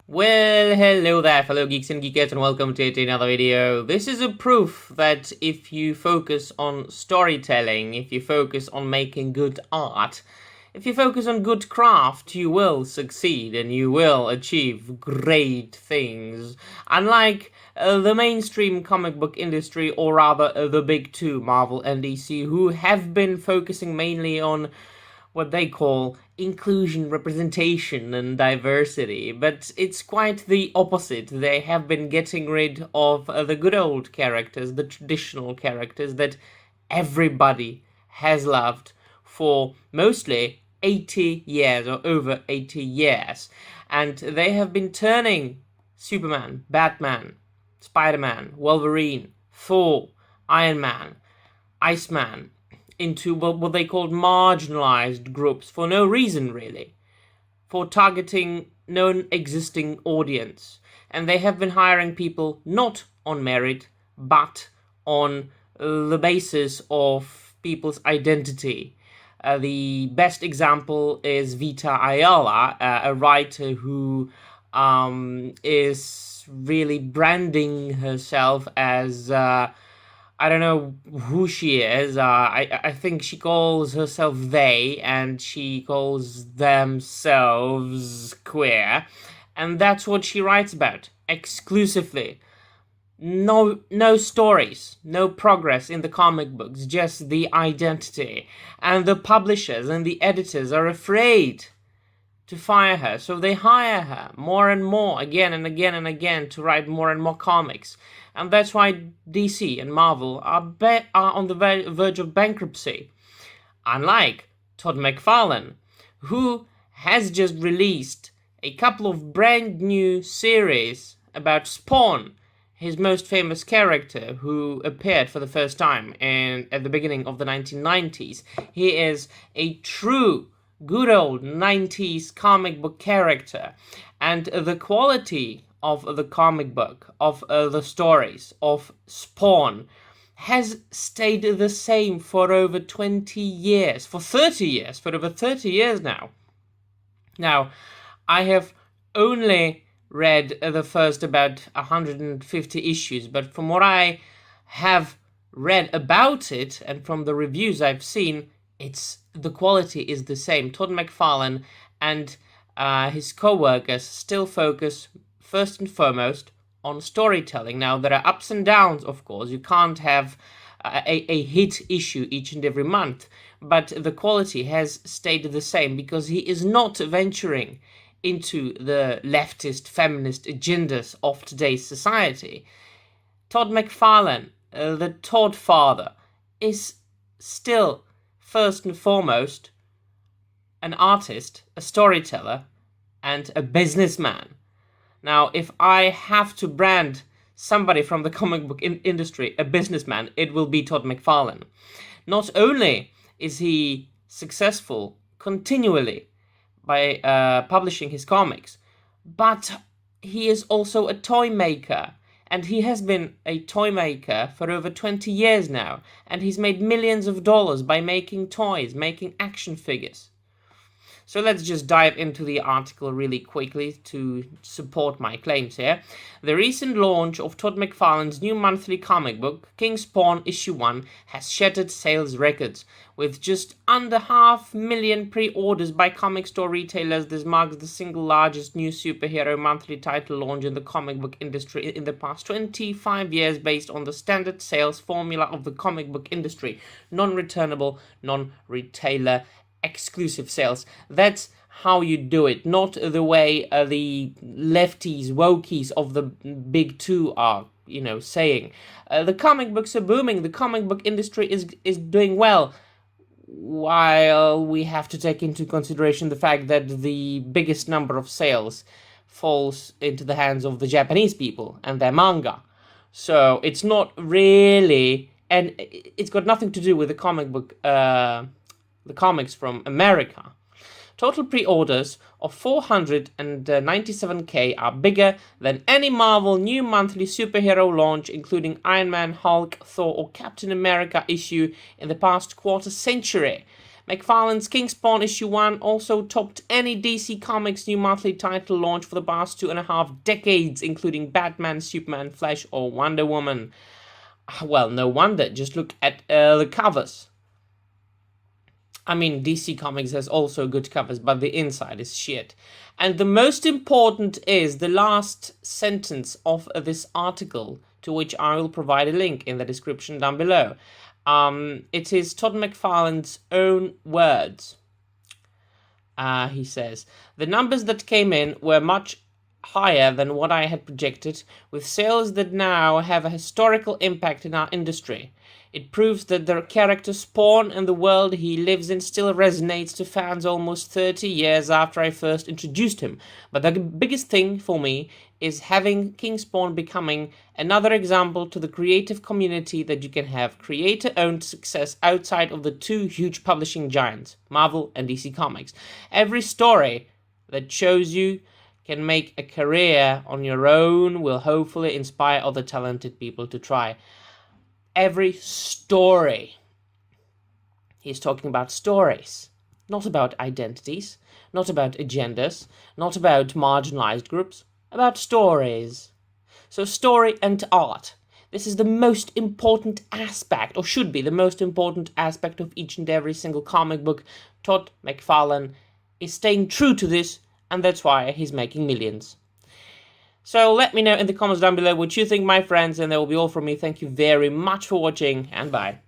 Well, hello there, fellow geeks and geekettes, and welcome to yet another video. This is a proof that if you focus on storytelling, if you focus on making good art, if you focus on good craft, you will succeed and you will achieve great things. Unlike the mainstream comic book industry, or rather the big two, Marvel and DC, who have been focusing mainly on what they call inclusion, representation, and diversity, but it's quite the opposite. They have been getting rid of the good old characters, the traditional characters that everybody has loved for mostly 80 years or over 80 years. And they have been turning Superman, Batman, Spider-Man, Wolverine, Thor, Iron Man, Iceman, into what they called marginalized groups for no reason, really, for targeting non-existing audience. And they have been hiring people not on merit, but on the basis of people's identity. The best example is Vita Ayala, a writer who is really branding herself as I don't know who she is. I think she calls herself they, and she calls themselves queer, and that's what she writes about exclusively. No stories, no progress in the comic books, just the identity. And the publishers and the editors are afraid to fire her, so they hire her more and more, again and again and again, to write more and more comics. And that's why DC and Marvel are on the verge of bankruptcy. Unlike Todd McFarlane, who has just released a couple of brand new series about Spawn, his most famous character, who appeared for the first time at the beginning of the 1990s. He is a true good old 90s comic book character, and the quality of the comic book, of the stories, of Spawn, has stayed the same for over 20 years, for 30 years, for over 30 years now. Now, I have only read the first about 150 issues, but from what I have read about it and from the reviews I've seen, the quality is the same. Todd McFarlane and his co-workers still focus first and foremost on storytelling. Now, there are ups and downs, of course. You can't have a hit issue each and every month, but the quality has stayed the same because he is not venturing into the leftist, feminist agendas of today's society. Todd McFarlane, the Todd father, is still first and foremost an artist, a storyteller, and a businessman. Now, if I have to brand somebody from the comic book industry a businessman, it will be Todd McFarlane. Not only is he successful continually by publishing his comics, but he is also a toy maker. And he has been a toy maker for over 20 years now, and he's made millions of dollars by making toys, making action figures. So let's just dive into the article really quickly to support my claims here. The recent launch of Todd McFarlane's new monthly comic book, King Spawn Issue 1, has shattered sales records. With just under 500,000 pre-orders by comic store retailers, this marks the single largest new superhero monthly title launch in the comic book industry in the past 25 years, based on the standard sales formula of the comic book industry: non-returnable, non-retailer, exclusive sales. That's how you do it, not the way the lefties, wokies of the big two are, saying. The comic books are booming. The comic book industry is doing well, while we have to take into consideration the fact that the biggest number of sales falls into the hands of the Japanese people and their manga. So it's not really, and it's got nothing to do with the comic book the comics from America. Total pre-orders of 497k are bigger than any Marvel new monthly superhero launch, including Iron Man, Hulk, Thor, or Captain America issue in the past quarter century. McFarlane's Kingspawn issue 1 also topped any DC Comics new monthly title launch for the past 2.5 decades, including Batman, Superman, Flash, or Wonder Woman. Well, no wonder, just look at the covers. I mean, DC Comics has also good covers, but the inside is shit. And the most important is the last sentence of this article, to which I will provide a link in the description down below. It is Todd McFarlane's own words. He says, "The numbers that came in were much higher than what I had projected, with sales that now have a historical impact in our industry. It proves that the character Spawn and the world he lives in still resonates to fans almost 30 years after I first introduced him. But the biggest thing for me is having King Spawn becoming another example to the creative community that you can have creator-owned success outside of the two huge publishing giants, Marvel and DC Comics. Every story that shows you can make a career on your own will hopefully inspire other talented people to try." Every story. He's talking about stories, not about identities, not about agendas, not about marginalized groups, about stories. So story and art. This is the most important aspect, or should be the most important aspect of each and every single comic book. Todd McFarlane is staying true to this, and that's why he's making millions. So let me know in the comments down below what you think, my friends, and that will be all from me. Thank you very much for watching, and bye.